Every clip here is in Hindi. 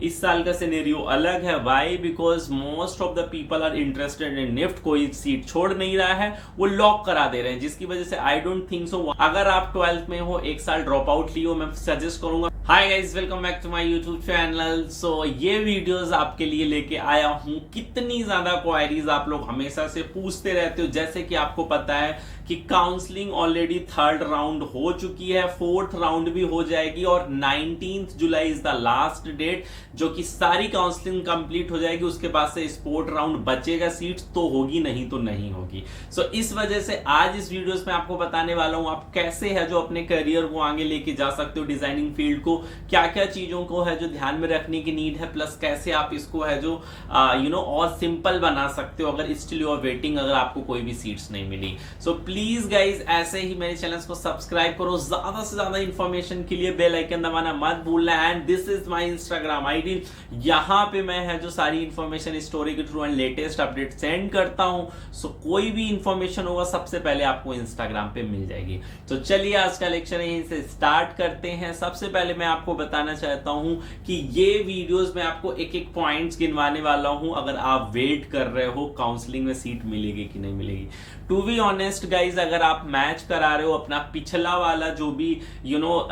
इस साल का सिनेरियो अलग है। Why? Because most of the people are interested in NIFT. कोई सीट छोड़ नहीं रहा है, वो लॉक करा दे रहे हैं, जिसकी वजह से आई डोंट थिंक सो। अगर आप 12th में हो, एक साल ड्रॉप आउट लियो, मैं सजेस्ट करूंगा। Hi guys, welcome back to my YouTube channel. So ये वीडियोस आपके लिए लेके आया हूं। कितनी ज्यादा क्वायरीज आप लोग हमेशा से पूछते रहते हो। जैसे कि आपको पता है कि काउंसलिंग ऑलरेडी 3rd राउंड हो चुकी है, 4th राउंड भी हो जाएगी और 19th July is the last date, जो कि सारी काउंसलिंग कंप्लीट हो जाएगी। उसके बाद से स्पोर्ट राउंड बचेगा, सीट्स तो होगी, नहीं तो नहीं होगी। सो इस वजह से आज इस वीडियोस में आपको बताने वाला हूं आप कैसे है जो अपने करियर को आगे लेके जा सकते हो, डिजाइनिंग फील्ड को, क्या क्या चीजों को है जो ध्यान में रखने की नीड है, प्लस कैसे आप इसको है जो और सिंपल बना सकते हो अगर स्टिल यू आर वेटिंग, अगर आपको कोई भी सीट्स नहीं मिली। सो प्लीज गाइज ऐसे ही मेरे चैनल को सब्सक्राइब करो, ज्यादा से ज्यादा इंफॉर्मेशन के लिए बेल आइकन दबाना मत भूलना। And this is my Instagram ID, यहां पे मैं है जो सारी इंफॉर्मेशन स्टोरी के through and latest update send करता हूं। सो कोई भी इंफॉर्मेशन होगा सबसे पहले आपको इंस्टाग्राम पे मिल जाएगी। तो चलिए आज का लेक्चर यहीं से स्टार्ट करते हैं। सबसे पहले मैं आपको बताना चाहता हूं कि ये वीडियोस में आपको एक एक पॉइंट्स गिनवाने वाला हूं, अगर आप वेट कर रहे हो काउंसलिंग में सीट मिलेगी कि नहीं मिलेगी। टू बी ऑनेस्ट गाइज, अगर आप मैच करा रहे हो अपना पिछला वाला जो भी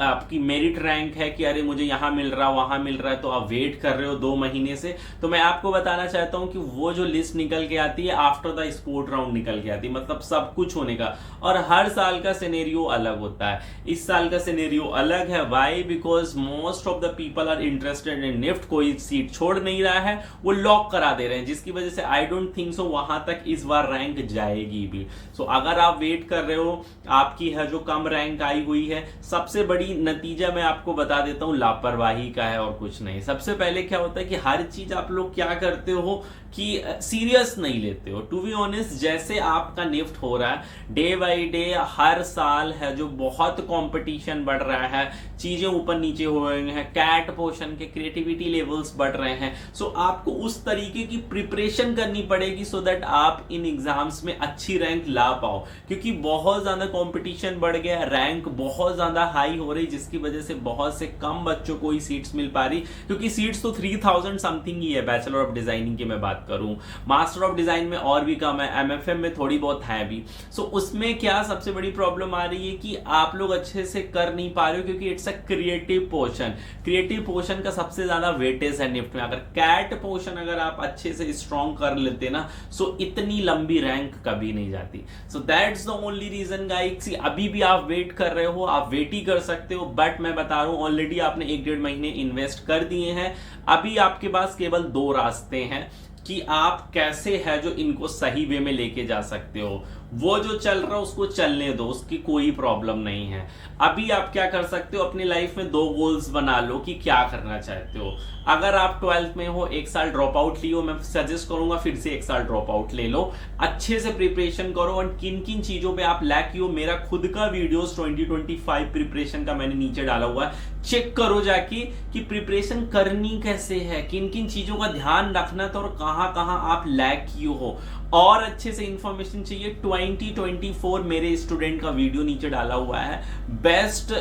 आपकी मेरिट रैंक है कि अरे मुझे यहां मिल रहा वहां मिल रहा है, तो आप वेट कर रहे हो 2 महीने से, तो मैं आपको बताना चाहता हूं कि वो जो लिस्ट निकल के आती है आफ्टर द स्पोर्ट राउंड निकल के आती है, मतलब सब कुछ होने का। और हर साल का सिनेरियो अलग होता है। इस साल का सिनेरियो अलग है। Why? Because most of the people are interested in NIFT. कोई सीट छोड़ नहीं रहा है, वो लॉक करा दे रहे हैं, जिसकी वजह से आई डोंट थिंक सो वहां तक इस बार रैंक जाएगी भी। सो अगर आप वेट कर रहे हो, आपकी है जो कम रैंक आई हुई है, सबसे बड़ी नतीजा मैं आपको बता देता हूं लापरवाही का है और कुछ नहीं। सबसे पहले क्या होता है कि हर चीज आप लोग क्या करते हो कि सीरियस नहीं लेते हो। टू बी ऑनेस्ट, जैसे आपका निफ्ट हो रहा है डे बाय डे, हर साल है जो बहुत कंपटीशन बढ़ रहा है, चीजें ऊपर नीचे हो रही हैं, कैट पोर्शन के क्रिएटिविटी लेवल्स बढ़ रहे हैं। सो आपको उस तरीके की प्रिपरेशन करनी पड़ेगी सो दैट आप इन एग्जाम्स में अच्छी रैंक ला पाओ, क्योंकि बहुत ज्यादा कंपटीशन बढ़ गया, रैंक बहुत ज्यादा हाई हो रही, जिसकी वजह से बहुत से कम बच्चों को ही सीट्स मिल पा रही, क्योंकि सीट्स तो 3000 समथिंग ही है बैचलर ऑफ डिजाइनिंग की मैं बात करूं। मास्टर ऑफ डिजाइन में और भी कम है, एमएफएम में थोड़ी बहुत है भी। सो उसमें क्या सबसे बड़ी प्रॉब्लम आ रही है कि आप लोग अच्छे से कर नहीं पा रहे हो, क्योंकि it's a creative portion. Creative portion का सबसे ज्यादा वेटेज है निफ्ट में। अगर कैट पोर्शन अगर आप अच्छे से स्ट्रॉन्ग कर लेते ना, सो इतनी लंबी रैंक कभी नहीं जाती। So that's the only reason guys. अभी भी आप वेट कर रहे हो, आप वेट ही कर सकते हो, बट मैं बता रहा हूं ऑलरेडी आपने 1-1.5 महीने इन्वेस्ट कर दिए हैं। अभी आपके पास केवल 2 रास्ते हैं कि आप कैसे है जो इनको सही वे में लेके जा सकते हो। वो जो चल रहा है उसको चलने दो, उसकी कोई प्रॉब्लम नहीं है। अभी आप क्या कर सकते हो, अपनी लाइफ में 2 गोल्स बना लो कि क्या करना चाहते हो। अगर आप 12th में हो, एक साल ड्रॉप आउट लियो, मैं सजेस्ट करूंगा फिर से एक साल ड्रॉप आउट ले लो, अच्छे से प्रिपरेशन करो। और किन किन चीजों पे आप लैक हो, मेरा खुद का वीडियोस 2025 प्रिपरेशन का मैंने नीचे डाला हुआ है, चेक करो जाके कि प्रिपरेशन करनी कैसे है, किन किन चीजों का ध्यान रखना था और कहां कहां आप लैक किए हो। और अच्छे से इंफॉर्मेशन चाहिए, 2024 मेरे स्टूडेंट का वीडियो नीचे डाला हुआ है, best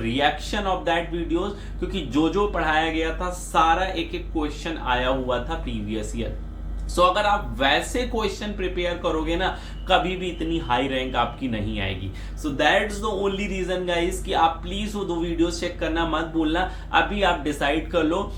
reaction of that videos, क्योंकि जो जो पढ़ाया गया था सारा एक एक क्वेश्चन आया हुआ था प्रीवियस ईयर। सो अगर आप वैसे क्वेश्चन प्रिपेयर करोगे ना, कभी भी इतनी हाई रैंक आपकी नहीं आएगी। So that's the only reason guys कि आप प्लीज वो 2 वीडियोस चेक करना मत भूलना। अभी आप डिसाइड कर लो,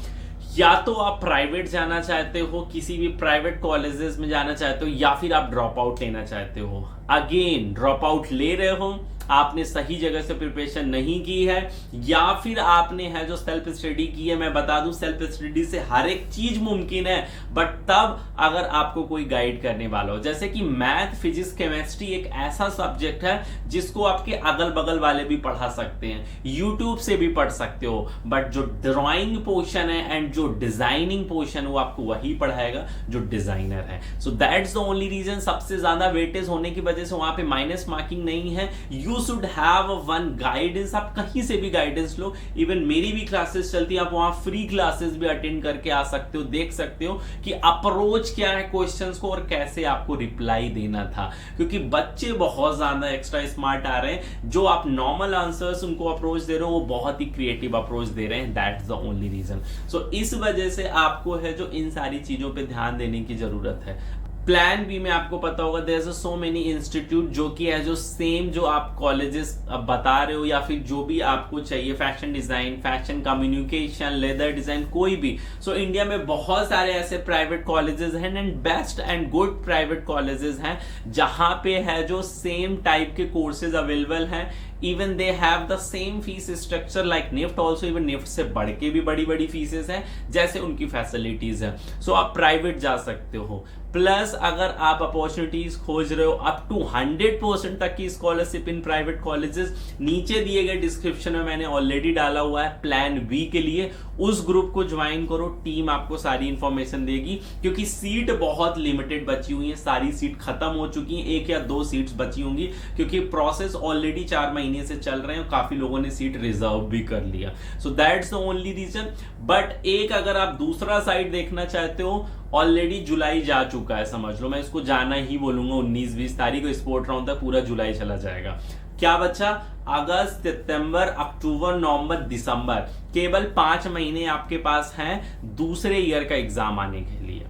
या तो आप प्राइवेट जाना चाहते हो, किसी भी प्राइवेट कॉलेजेस में जाना चाहते हो, या फिर आप ड्रॉप आउट लेना चाहते हो। अगेन ड्रॉप आउट ले रहे हो, आपने सही जगह से प्रिपरेशन नहीं की है, या फिर आपने है जो सेल्फ स्टडी की है। मैं बता दूं सेल्फ स्टडी से हर एक चीज मुमकिन है, बट तब अगर आपको कोई गाइड करने वाला हो। जैसे कि मैथ, फिजिक्स, केमिस्ट्री एक ऐसा सब्जेक्ट है जिसको आपके अगल बगल वाले भी पढ़ा सकते हैं, यूट्यूब से भी पढ़ सकते हो, बट जो ड्राइंग पोर्शन है एंड जो डिजाइनिंग पोर्शन वो आपको वही पढ़ाएगा जो डिजाइनर है। So that's the only reason, सबसे ज्यादा वेटेज होने की वजह से वहां पे माइनस मार्किंग नहीं है। You should have one guidance. आप कहीं से भी गाइडेंस लो, इवन मेरी भी क्लासेस चलती है, आप वहां फ्री क्लासेस भी अटेंड करके आ सकते हो, देख सकते हो कि अप्रोच क्या है क्वेश्चंस को और कैसे आपको रिप्लाई देना था। क्योंकि बच्चे बहुत ज्यादा एक्स्ट्रा स्मार्ट आ रहे हैं, जो आप नॉर्मल आंसर्स उनको अप्रोच दे रहे हो वो बहुत ही क्रिएटिव अप्रोच दे रहे हैं। That's the only reason. So इस वजह से आपको है जो इन सारी चीजों पे ध्यान देने की जरूरत है। प्लान बी में आपको पता होगा there is so many institute जो कि है जो सेम जो आप कॉलेजेस बता रहे हो या फिर जो भी आपको चाहिए, fashion design, fashion communication, leather design, कोई भी। सो इंडिया में बहुत सारे ऐसे प्राइवेट कॉलेजेस हैं and best and good private colleges हैं जहां पे है जो सेम टाइप के कोर्सेज अवेलेबल हैं। Even they have the same fees structure like NIFT also, even NIFT से बढ़ के भी बड़ी बड़ी फीसेस हैं जैसे उनकी फैसिलिटीज है। सो आप प्राइवेट जा सकते हो। प्लस अगर आप अपॉर्चुनिटीज खोज रहे हो अप टू 100% तक की स्कॉलरशिप इन प्राइवेट कॉलेजेस, नीचे दिए गए डिस्क्रिप्शन में मैंने ऑलरेडी डाला हुआ है प्लान बी के लिए, उस ग्रुप को ज्वाइन करो, टीम आपको सारी इंफॉर्मेशन देगी। क्योंकि सीट बहुत लिमिटेड बची हुई है, सारी सीट खत्म हो चुकी हैं, 1 या 2 सीट्स बची होंगी क्योंकि प्रोसेस ऑलरेडी 4 महीने से चल रहे हैं और काफी लोगों ने सीट रिजर्व भी कर लिया। So that's the only reason. But एक अगर आप दूसरा साइड देखना चाहते हो, ऑलरेडी जुलाई जा चुका है, समझ लो, मैं इसको जाना ही बोलूंगा। 19-20 तारीख को स्पोर्ट राउंड तक पूरा जुलाई चला जाएगा। क्या बचा? अगस्त, सितंबर, अक्टूबर, नवंबर, दिसंबर, केवल 5 महीने आपके पास हैं दूसरे ईयर का एग्जाम आने के लिए।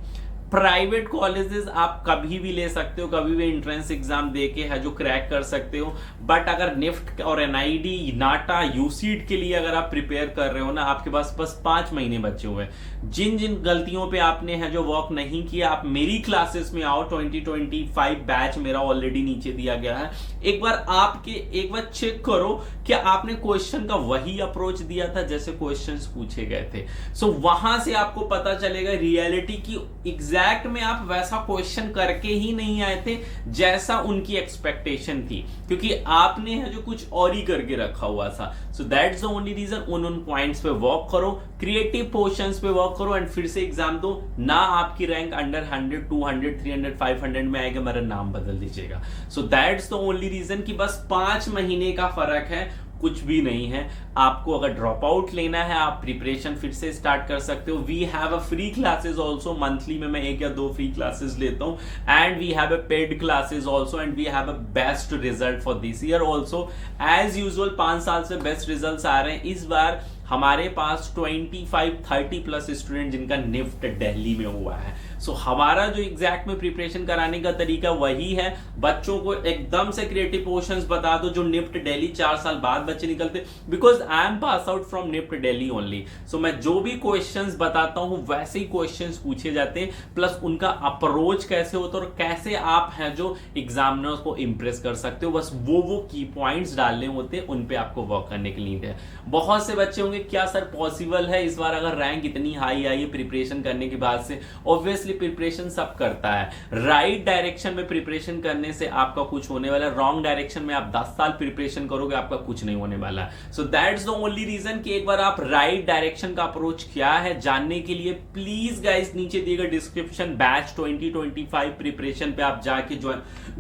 प्राइवेट कॉलेजेस आप कभी भी ले सकते हो, कभी भी एंट्रेंस एग्जाम देके है जो क्रैक कर सकते हो। बट अगर निफ्ट और एनआईडी, नाटा, यूसीड के लिए अगर आप प्रिपेयर कर रहे हो ना, आपके पास बस 5 महीने बचे हुए हैं। जिन जिन गलतियों पे आपने है जो वर्क नहीं किया, आप मेरी क्लासेस में आओ। 2025 बैच मेरा ऑलरेडी नीचे दिया गया है। एक बार चेक करो कि आपने क्वेश्चन का वही अप्रोच दिया था जैसे क्वेश्चंस पूछे गए थे। सो वहां से आपको पता चलेगा रियलिटी की एग्जैक्ट में आप वैसा क्वेश्चन करके ही नहीं आए थे जैसा उनकी एक्सपेक्टेशन थी, क्योंकि आपने है जो कुछ और ही करके रखा हुआ था। So that's the only reason. उन पॉइंट्स पे वर्क करो, क्रिएटिव पोर्शंस पे वर्क करो एंड फिर से एग्जाम दो ना। आपकी रैंक अंडर 100, 200, 300, 500 में आएगा, मेरा नाम बदल दीजिएगा। So that's the only reason कि बस 5 महीने का फर्क है, कुछ भी नहीं है। आपको अगर ड्रॉप आउट लेना है, आप प्रिपरेशन फिर से स्टार्ट कर सकते हो। We have a free classes also, monthly में मैं 1 या 2 फ्री क्लासेस लेता हूं and we have a paid classes also and we have a best result for this year also. As usual 5 साल से बेस्ट रिजल्ट आ रहे हैं। इस बार हमारे पास 25-30 प्लस स्टूडेंट जिनका निफ्ट दिल्ली में हुआ है। सो हमारा जो एग्जैक्ट में प्रिपरेशन कराने का तरीका वही है। बच्चों को एकदम से क्रिएटिव पोर्शंस बता दो जो निफ्ट दिल्ली 4 साल बाद बच्चे निकलते, because I am pass out from NIFT Delhi only. So मैं जो भी क्वेश्चंस बताता हूं वैसे ही क्वेश्चंस पूछे जाते हैं, प्लस उनका अप्रोच कैसे होता है और कैसे आप हैं जो एग्जामिनर्स को इंप्रेस कर सकते हो। बस वो की पॉइंट्स डालने होते हैं, उन पे आपको वर्क करने की नीड है। बहुत से बच्चे होंगे क्या सर पॉसिबल है इस बार अगर रैंक इतनी हाई आई है प्रिपरेशन करने के बाद से? ऑब्वियसली प्रिपरेशन सब करता है। राइट डायरेक्शन में प्रिपरेशन करने से आपका कुछ होने वाला है, रॉन्ग डायरेक्शन में आप 10 साल प्रिपरेशन करोगे आपका कुछ नहीं होने वाला है। So that's the only reason कि एक बार आप राइट डायरेक्शन का अप्रोच क्या है जानने के लिए प्लीज गाइस नीचे दिए गए डिस्क्रिप्शन बैच 2025 प्रिपरेशन पे आप जाके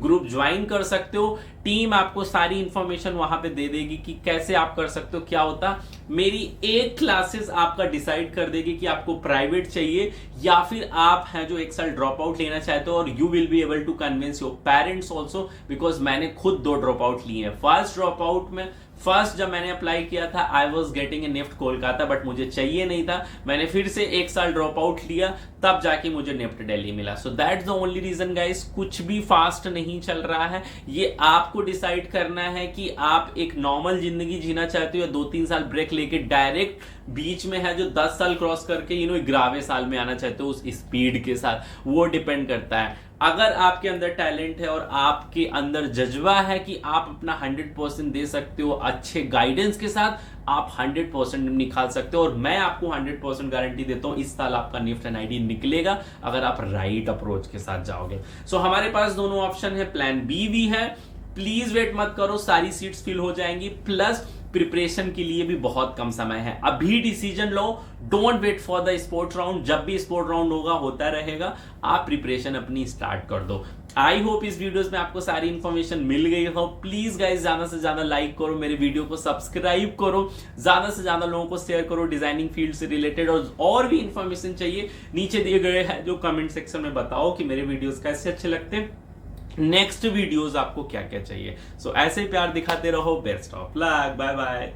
ग्रुप ज्वाइन कर सकते हो। टीम आपको सारी इंफॉर्मेशन वहां पे दे देगी कि कैसे आप कर सकते हो। क्या होता, मेरी एक क्लासेस आपका डिसाइड कर देगी कि आपको प्राइवेट चाहिए या फिर आप हैं जो 1 साल ड्रॉप आउट लेना चाहते हो, और you will be able to convince your parents also, because मैंने खुद 2 ड्रॉप आउट लिए हैं। फर्स्ट जब मैंने अप्लाई किया था I was getting a NIFT Kolkata, but मुझे चाहिए नहीं था, मैंने फिर से 1 साल ड्रॉप आउट लिया, तब जाके मुझे निफ्ट दिल्ली मिला। So that's the only reason guys. कुछ भी फास्ट नहीं चल रहा है, ये आपको डिसाइड करना है कि आप एक नॉर्मल जिंदगी जीना चाहते हो या 2-3 साल ब्रेक लेके डायरेक्ट बीच में है जो 10 साल क्रॉस करके 11वें साल में आना चाहते हो उस स्पीड के साथ, वो डिपेंड करता है। अगर आपके अंदर टैलेंट है और आपके अंदर जज्बा है कि आप अपना 100% दे सकते हो अच्छे गाइडेंस के साथ, आप 100% निकाल सकते हो। और मैं आपको 100% गारंटी देता हूं इस साल आपका निफ्ट एनआईडी निकलेगा अगर आप राइट अप्रोच के साथ जाओगे। सो हमारे पास दोनों ऑप्शन है, प्लान बी भी है। प्लीज वेट मत करो, सारी सीट्स फिल हो जाएंगी। प्लस प्रिपरेशन के लिए भी बहुत कम समय है, अभी डिसीजन लो, don't wait for the sports round, जब भी स्पोर्ट राउंड होगा होता रहेगा, आप प्रिपरेशन अपनी स्टार्ट कर दो। आई होप इस वीडियोस में आपको सारी इंफॉर्मेशन मिल गई हो। प्लीज गाइस ज्यादा से ज्यादा लाइक करो, मेरे वीडियो को सब्सक्राइब करो, ज्यादा से ज्यादा लोगों को शेयर करो, डिजाइनिंग फील्ड से रिलेटेड और भी इंफॉर्मेशन चाहिए नीचे दिए गए हैं जो कमेंट सेक्शन में बताओ कि मेरे वीडियोस कैसे अच्छे लगते हैं, नेक्स्ट वीडियोस आपको क्या क्या चाहिए। सो ऐसे प्यार दिखाते रहो, best of luck, bye bye.